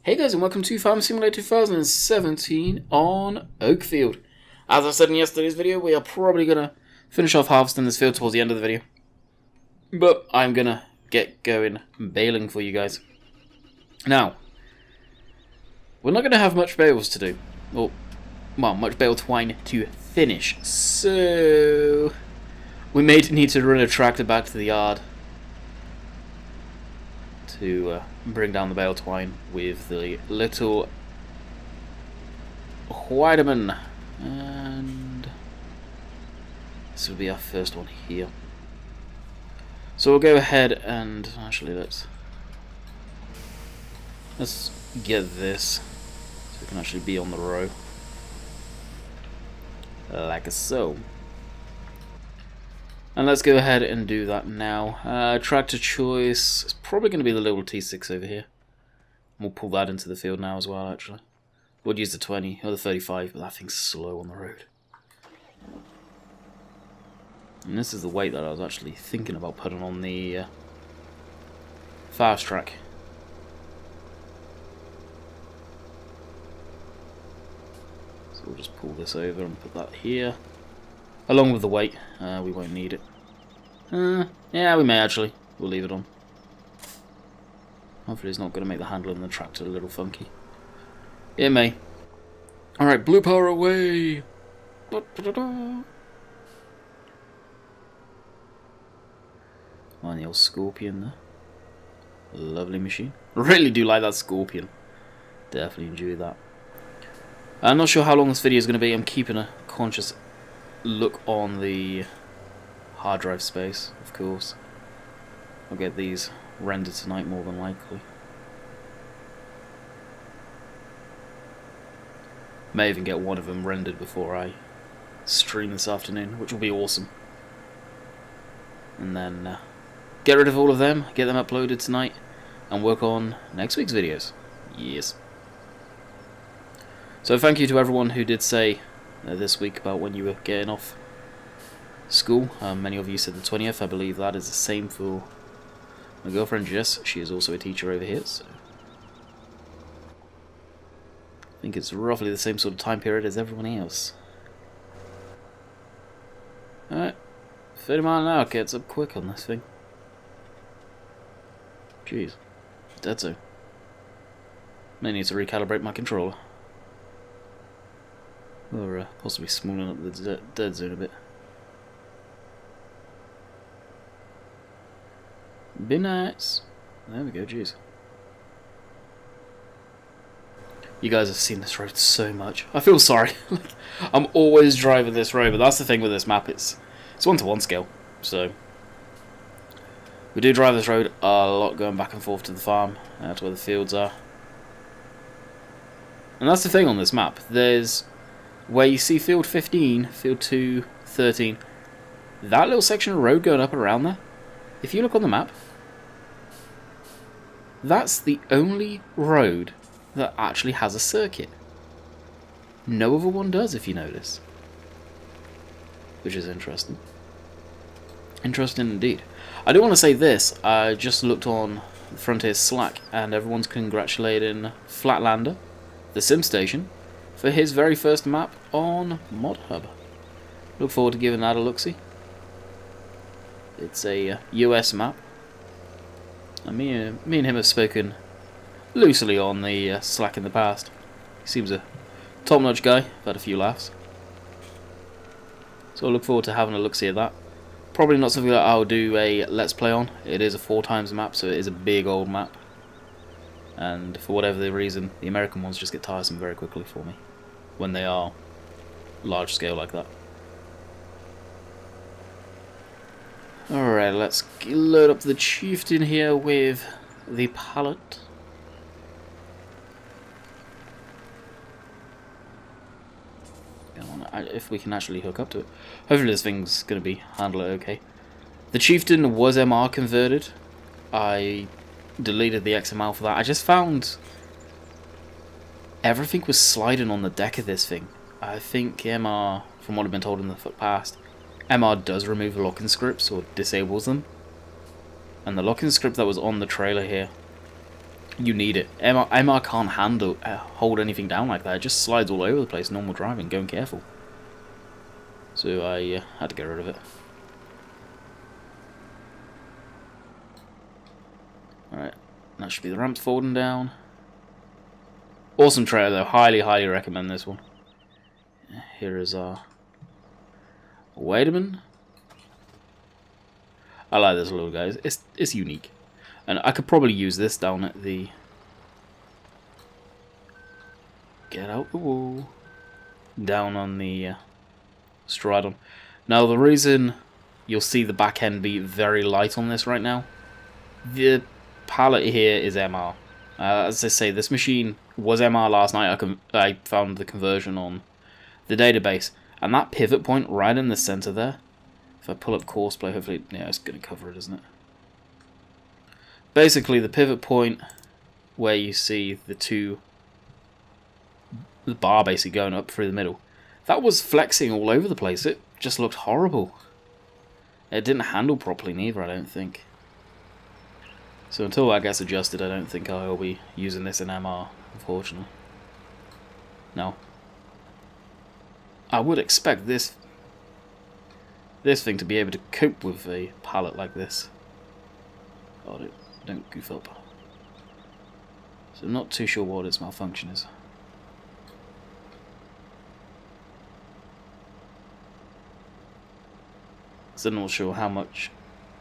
Hey guys, and welcome to Farm Simulator 2017 on Oakfield. As I said in yesterday's video, we are probably going to finish off harvesting this field towards the end of the video. But I'm going to get going baling for you guys. Now, we're not going to have much bales to do. Well, much bale twine to finish. So, we may need to run a tractor back to the yard to bring down the bale twine with the little Whiteman, and this will be our first one here. So we'll go ahead and actually let's get this so we can actually be on the row like so. And let's go ahead and do that now. Tractor choice is probably going to be the little T6 over here. We'll pull that into the field now as well, actually. We'll use the 20 or the 35, but that thing's slow on the road. And this is the weight that I was actually thinking about putting on the fast track. So we'll just pull this over and put that here. Along with the weight, we won't need it. Yeah, we may actually. We'll leave it on. Hopefully it's not going to make the handling of the tractor a little funky. It may. Alright, blue power away! Da, da, da, da. Oh, the old Scorpion there. Lovely machine. Really do like that Scorpion. Definitely enjoy that. I'm not sure how long this video is going to be. I'm keeping a conscious look on the hard drive space, of course. I'll get these rendered tonight more than likely. May even get one of them rendered before I stream this afternoon, which will be awesome. And then get rid of all of them, get them uploaded tonight, and work on next week's videos. Yes. So thank you to everyone who did say this week about when you were getting off school. Many of you said the 20th. I believe that is the same for my girlfriend Jess. She is also a teacher over here, so I think it's roughly the same sort of time period as everyone else. Alright, 30 miles an hour gets up quick on this thing. Jeez, dead so. May need to recalibrate my controller. Or possibly smalling up the dead zone a bit. Be nice. There we go, jeez. You guys have seen this road so much. I feel sorry. I'm always driving this road, but that's the thing with this map. It's 1-to-1 scale. So we do drive this road a lot, going back and forth to the farm, to where the fields are. And that's the thing on this map. There's where you see field 15, field 2, 13, that little section of road going up and around there, if you look on the map, that's the only road that actually has a circuit. No other one does, if you notice. Which is interesting. Interesting indeed. I do want to say this, I just looked on Frontier Slack and everyone's congratulating Flatlander, the sim station, for his very first map on Mod Hub. Look forward to giving that a look-see. It's a US map. And me and him have spoken loosely on the Slack in the past. He seems a top-notch guy. I've had a few laughs. So I look forward to having a look-see at that. Probably not something that I'll do a Let's Play on. It is a 4x map, so it is a big old map. And for whatever the reason, the American ones just get tiresome very quickly for me when they are large scale like that. Alright, let's load up the chieftain here with the pallet. If we can actually hook up to it. Hopefully this thing's going to be handle it okay. The chieftain was MR converted. I deleted the XML for that. I just found everything was sliding on the deck of this thing. I think MR, from what I've been told in the past, MR does remove locking scripts or disables them. And the locking script that was on the trailer here You need it. MR can't hold anything down like that. It just slides all over the place. Normal driving, going careful. So I had to get rid of it. Alright, that should be the ramps folding down. Awesome trailer though. Highly, highly recommend this one. Here is our Wademan. I like this little guy. It's unique. And I could probably use this down at the... Get out the wall. Down on the Stridon. Now the reason you'll see the back end be very light on this right now, the palette here is MR. As I say, this machine was MR last night. I found the conversion on the database, and that pivot point right in the center there, if I pull up Courseplay, hopefully, yeah, it's going to cover it, isn't it? Basically, the pivot point where you see the bar basically going up through the middle, that was flexing all over the place. It just looked horrible. It didn't handle properly neither, I don't think. So until that gets adjusted, I don't think I'll be using this in MR, unfortunately. No. I would expect this thing to be able to cope with a palette like this. Oh, don't goof up. So I'm not too sure what its malfunction is. Still not sure how much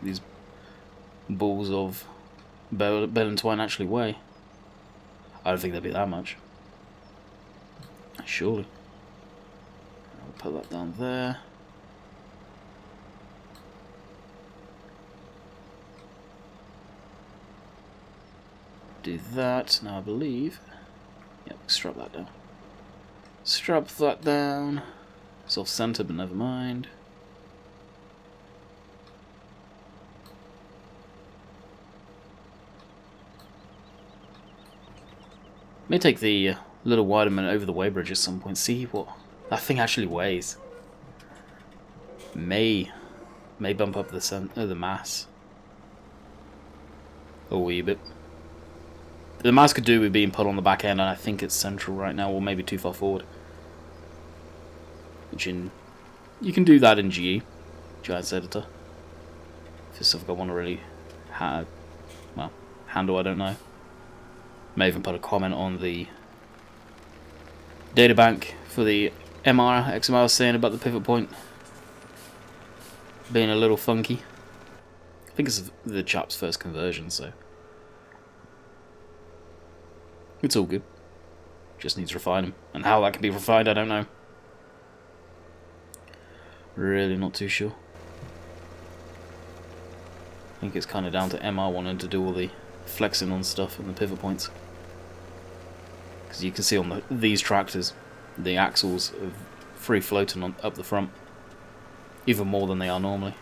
these balls of bell and twine actually weigh. I don't think they'd be that much. Surely. I'll put that down there. Do that. Now I believe. Yep, strap that down. Strap that down. It's off center, but never mind. May take the little Widerman over the weighbridge at some point. See what that thing actually weighs. May bump up the mass a wee bit. The mass could do with being put on the back end, and I think it's central right now, or maybe too far forward. You can do that in GE, Giants Editor. If it's something I want to really handle, I don't know. May even put a comment on the databank for the MR XMR I was saying about the pivot point being a little funky. I think it's the chap's first conversion, so it's all good. Just needs refining, and how that can be refined, I don't know. Really not too sure. I think it's kind of down to MR wanting to do all the flexing on stuff and the pivot points. Because you can see on these tractors, the axles are free floating up the front, even more than they are normally.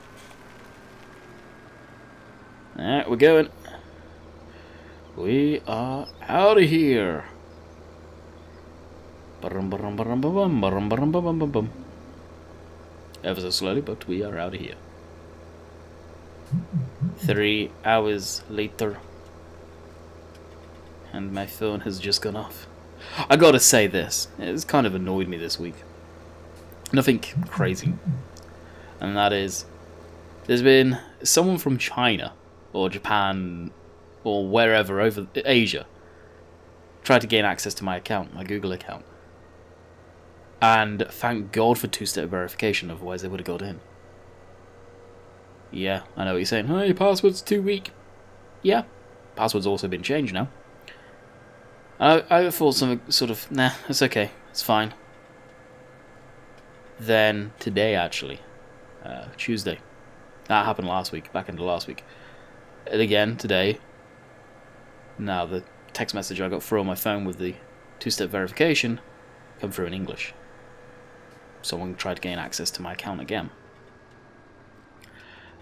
Alright, we're going. We are out of here. Ever so slowly, but we are out of here. 3 hours later, and my phone has just gone off. I gotta say this, it's kind of annoyed me this week. Nothing crazy. And that is, there's been someone from China, or Japan, or wherever over Asia, tried to gain access to my account, my Google account. And thank God for two-step verification, otherwise they would have got in. Yeah, I know what you're saying. Oh, your password's too weak. Yeah, password's also been changed now. I thought something sort of, nah, it's okay, it's fine. Then today, actually, Tuesday, that happened last week, back into last week. And again, today, now the text message I got through on my phone with the two-step verification come through in English. Someone tried to gain access to my account again.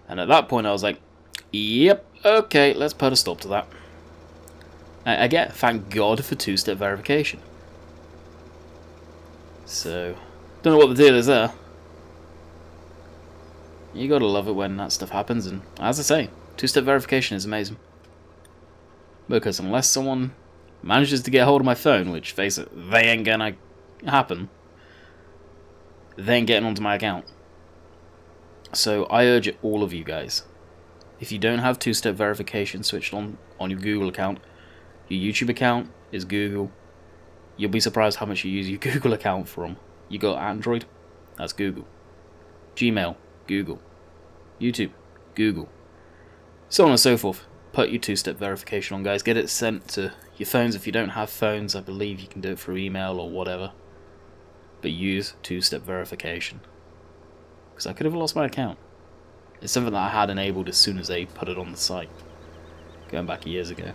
And at that point I was like, yep, okay, let's put a stop to that. I get, thank God for two-step verification. So, don't know what the deal is there. You gotta love it when that stuff happens, and as I say, two-step verification is amazing. Because unless someone manages to get hold of my phone, which, face it, they ain't gonna happen, they ain't getting onto my account. So I urge all of you guys, if you don't have two-step verification switched on your Google account, your YouTube account is Google. You'll be surprised how much you use your Google account from. You got Android? That's Google. Gmail? Google. YouTube? Google. So on and so forth. Put your two-step verification on, guys. Get it sent to your phones. If you don't have phones, I believe you can do it through email or whatever. But use two-step verification. Because I could have lost my account. It's something that I had enabled as soon as they put it on the site. Going back years ago.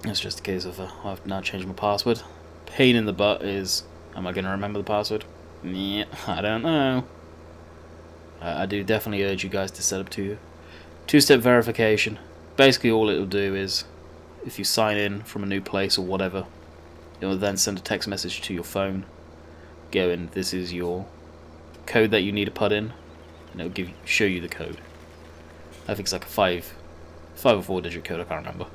It's just a case of I've now changed my password. Pain in the butt is, am I going to remember the password? Yeah, I don't know. I do definitely urge you guys to set up two-step verification. Basically all it'll do is, if you sign in from a new place or whatever, it will then send a text message to your phone going, this is your code that you need to put in, and it'll show you the code. I think it's like a 5 or 4-digit code, I can't remember.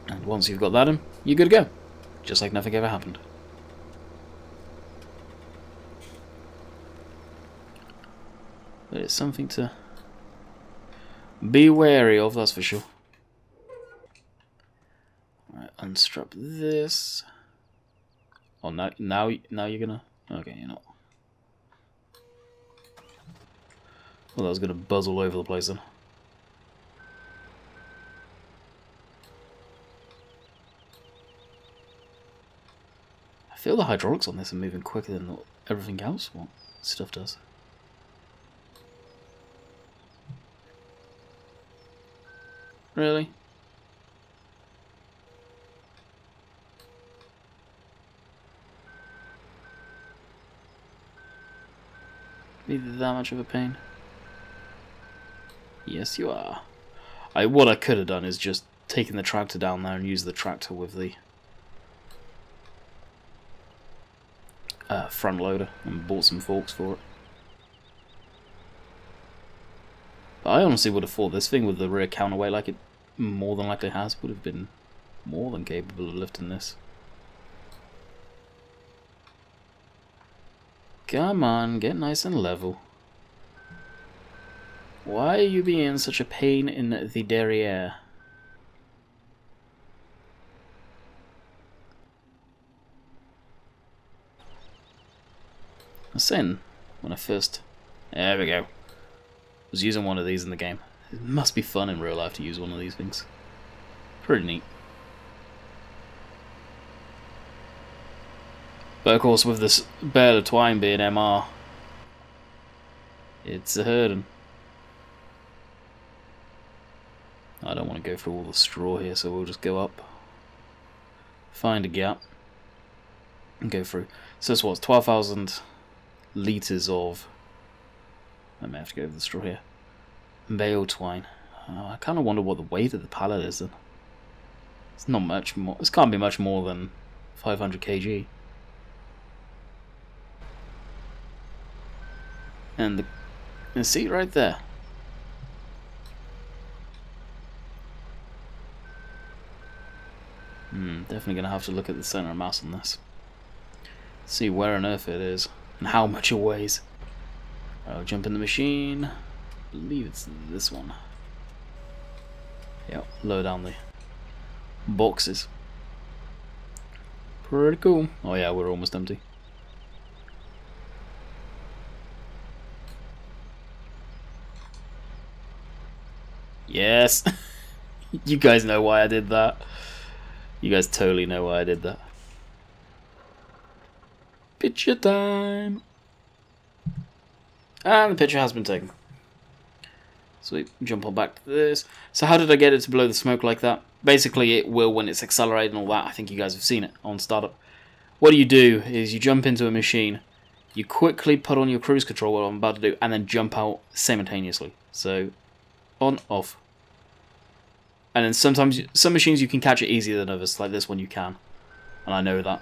And once you've got that in, you're good to go. Just like nothing ever happened. But it's something to be wary of, that's for sure. Alright, unstrap this. Oh, now you're gonna... Okay, you're not. Well, that was gonna buzz all over the place then. I feel the hydraulics on this are moving quicker than everything else what stuff does. Really? Be that much of a pain? Yes, you are. What I could have done is just taken the tractor down there and used the tractor with the front loader and bought some forks for it. But I honestly would have thought this thing with the rear counterweight, like it more than likely has, would have been more than capable of lifting this. Come on, get nice and level. Why are you being such a pain in the derriere? I was saying when I first... There we go. Was using one of these in the game. It must be fun in real life to use one of these things. Pretty neat. But of course with this bale of twine being MR, it's a hurting. I don't want to go through all the straw here, so we'll just go up, find a gap, and go through. So this was 12,000 litres of... I may have to go over the straw here. Bale twine. I kind of wonder what the weight of the pallet is then. It's not much more. This can't be much more than 500 kg. And the seat right there. Definitely gonna have to look at the center of mass on this. See where on earth it is and how much it weighs. I'll jump in the machine. I believe it's this one. Yep, lower down the boxes. Pretty cool. Oh yeah, we're almost empty. Yes! You guys know why I did that. You guys totally know why I did that. Picture time! And the picture has been taken. So we jump on back to this. So how did I get it to blow the smoke like that? Basically it will when it's accelerated and all that. I think you guys have seen it on startup. What you do is you jump into a machine, you quickly put on your cruise control, what I'm about to do, and then jump out simultaneously. So on, off. And then sometimes, some machines you can catch it easier than others, like this one you can. And I know that.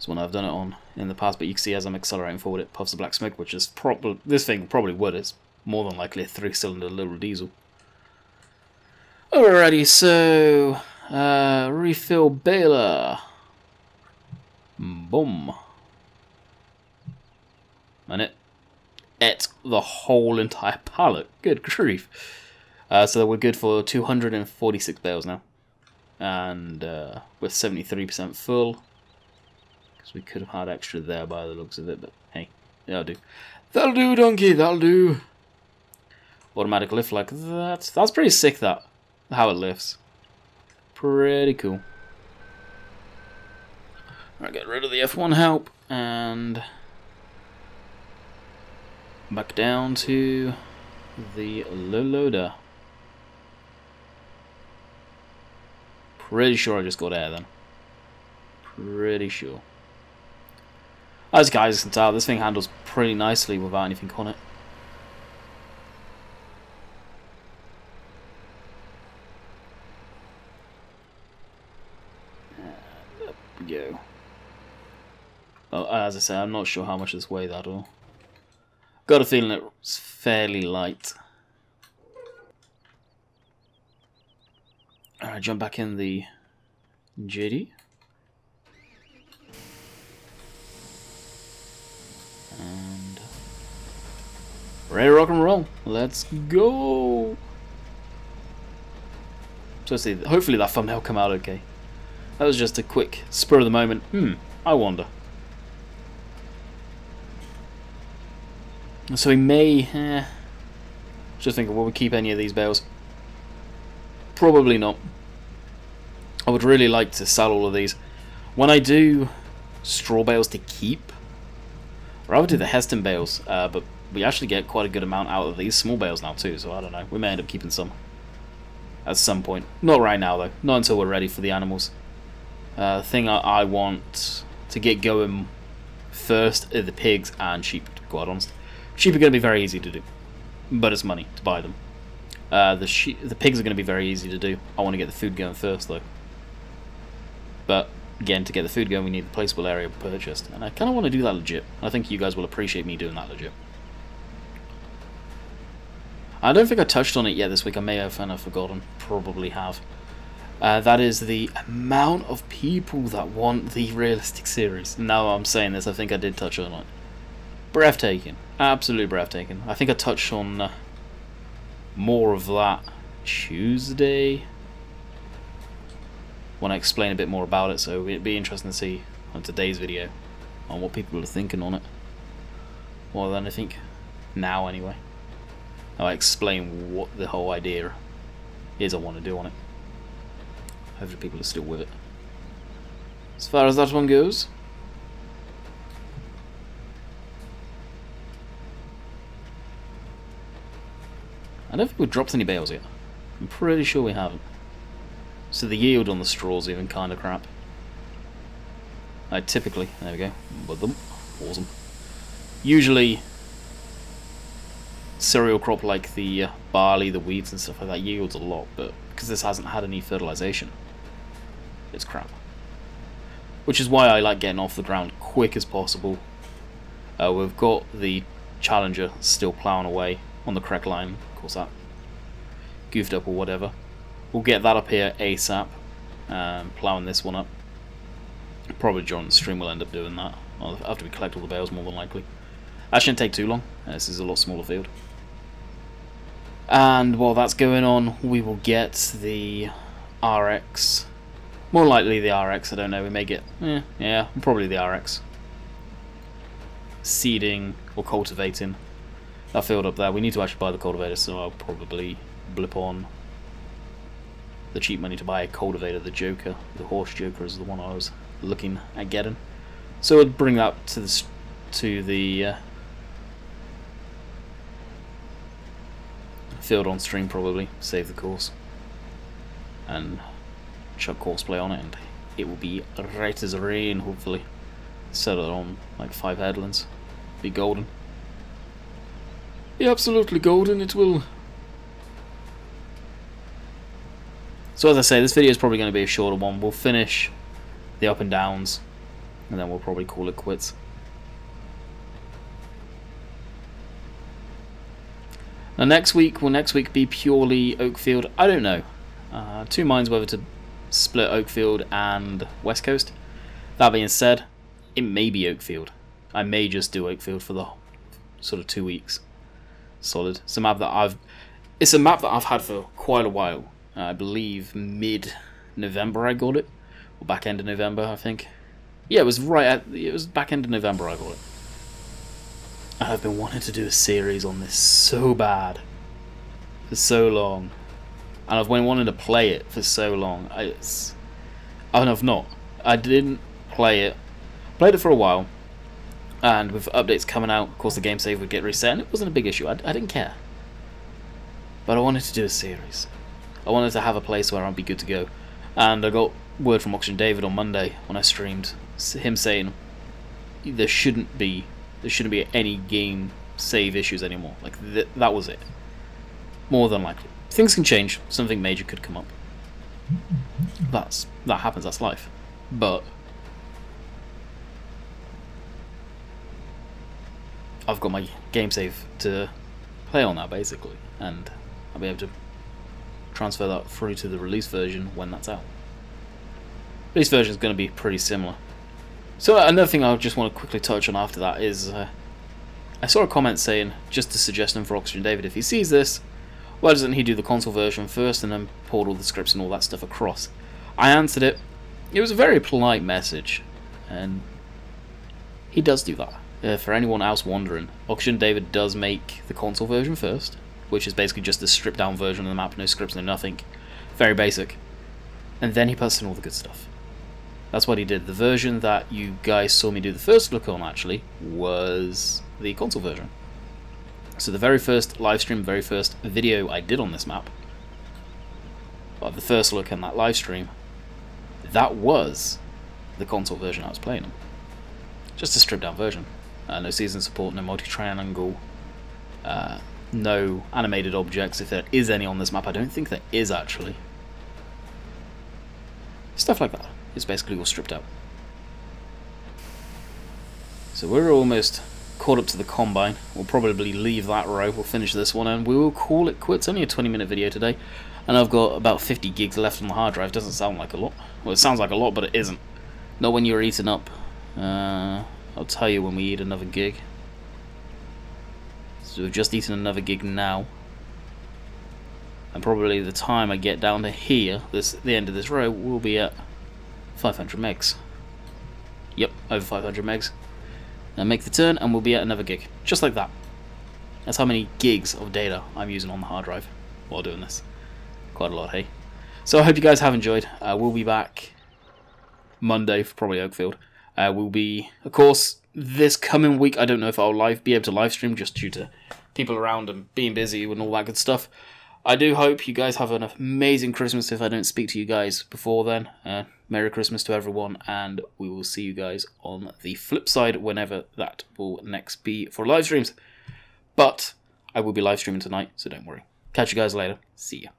It's one I've done it on in the past, but you can see as I'm accelerating forward, it puffs the black smoke, which is probably, this thing probably would. It's more than likely a 3-cylinder little diesel. Alrighty, so refill baler. Boom. And it ate the whole entire pallet. Good grief. So we're good for 246 bales now. And we're 73% full. Because we could have had extra there by the looks of it, but hey, that'll do. That'll do, donkey, that'll do. Automatic lift like that. That's pretty sick, that. How it lifts. Pretty cool. Alright, get rid of the F1 help and back down to the low loader. Pretty sure I just got air then. Pretty sure. As you guys can tell, this thing handles pretty nicely without anything on it. There we go. Well, as I say, I'm not sure how much this weighs at all. Got a feeling it's fairly light. Alright, jump back in the JD. And ready to rock and roll. Let's go. So see, hopefully that thumbnail come out okay. That was just a quick spur of the moment. I wonder. So we may just thinking, will we keep any of these bales? Probably not. I would really like to sell all of these. When I do straw bales to keep, or I would do the Heston bales, but we actually get quite a good amount out of these small bales now too, so I don't know. We may end up keeping some at some point. Not right now though. Not until we're ready for the animals. The thing I want to get going first are the pigs and sheep, to be quite honest. Sheep are going to be very easy to do, but it's money to buy them. The pigs are going to be very easy to do. I want to get the food going first though. But again, to get the food going, we need the placeable area purchased, and I kind of want to do that legit. I think you guys will appreciate me doing that legit. I don't think I touched on it yet this week. I may have and I've forgotten. Probably have. That is the amount of people that want the realistic series. Now I'm saying this, I think I did touch on it. Breathtaking. Absolutely breathtaking. I think I touched on more of that Tuesday when I explain a bit more about it, so it'd be interesting to see on today's video on what people are thinking on it. More than I think now anyway. Now I explain what the whole idea is I want to do on it. Hopefully people are still with it. As far as that one goes, I don't think we've dropped any bales yet. I'm pretty sure we haven't. So the yield on the straw's even kind of crap. Typically, there we go, with them. Awesome. Usually, cereal crop like the barley, the wheats and stuff like that yields a lot, but because this hasn't had any fertilization, it's crap. Which is why I like getting off the ground quick as possible. We've got the Challenger still ploughing away on the correct line. Of course that goofed up or whatever. We'll get that up here ASAP, ploughing this one up. Probably during the stream we'll end up doing that, after we collect all the bales more than likely. That shouldn't take too long, this is a lot smaller field. And while that's going on, we will get the RX. More likely the RX, I don't know, we may get, yeah, probably the RX. Seeding or cultivating that field up there. We need to actually buy the cultivator, so I'll probably blip on the cheap money to buy a cultivator. The Joker, the horse Joker is the one I was looking at getting. So we'll bring that to the field on stream, probably save the course and chuck courseplay on it, and it will be right as rain. Hopefully set it on like 5 headlands, be golden. Be absolutely golden it will. So as I say, this video is probably going to be a shorter one. We'll finish the up and downs and then we'll probably call it quits. Now next week, will next week be purely Oakfield? I don't know. Two minds whether to split Oakfield and West Coast. That being said, it may be Oakfield. I may just do Oakfield for the sort of 2 weeks. Solid. It's a map that I've had for quite a while. I believe mid-November I got it, or back end of November I think. Yeah, it was back end of November I got it. And I've been wanting to do a series on this so bad for so long, and I've been wanting to play it for so long. I've not. I didn't play it. Played it for a while, and with updates coming out, of course the game save would get reset, and it wasn't a big issue. I didn't care. But I wanted to do a series. I wanted to have a place where I'd be good to go. And I got word from Oxygen David on Monday when I streamed, him saying there shouldn't be any game save issues anymore. Like that was it. More than likely. Things can change. Something major could come up. That happens. That's life. But I've got my game save to play on that basically, and I'll be able to transfer that through to the release version when that's out. Release version is going to be pretty similar. So another thing I just want to quickly touch on after that is I saw a comment saying, just a suggestion for Oxygen David, if he sees this, why doesn't he do the console version first and then port all the scripts and all that stuff across? I answered it. It was a very polite message, and he does do that. For anyone else wondering, Oxygen David does make the console version first, which is basically just a stripped down version of the map, no scripts, no nothing. Very basic. And then he puts in all the good stuff. That's what he did. The version that you guys saw me do the first look on, actually, was the console version. So the very first livestream, very first video I did on this map, of the first look and that live stream, that was the console version I was playing on. Just a stripped down version. No season support, no multi-triangle, no animated objects, if there is any on this map. I don't think there is, actually. Stuff like that. It's basically all stripped out. So we're almost caught up to the combine. We'll probably leave that row. We'll finish this one and we will call it quits. Only a 20-minute video today, and I've got about 50 gigs left on the hard drive. Doesn't sound like a lot. Well, it sounds like a lot, but it isn't. Not when you're eating up. I'll tell you when we eat another gig. So we've just eaten another gig now, and probably the time I get down to here, the end of this row, will be at 500 megs. Yep, over 500 megs. And make the turn, and we'll be at another gig. Just like that. That's how many gigs of data I'm using on the hard drive while doing this. Quite a lot, hey? So I hope you guys have enjoyed. We'll be back Monday for probably Oakfield. We'll be, of course, this coming week, I don't know if I'll be able to live stream just due to people around and being busy and all that good stuff. I do hope you guys have an amazing Christmas if I don't speak to you guys before then. Merry Christmas to everyone, and we will see you guys on the flip side whenever that will next be for live streams. But I will be live streaming tonight, so don't worry. Catch you guys later. See ya.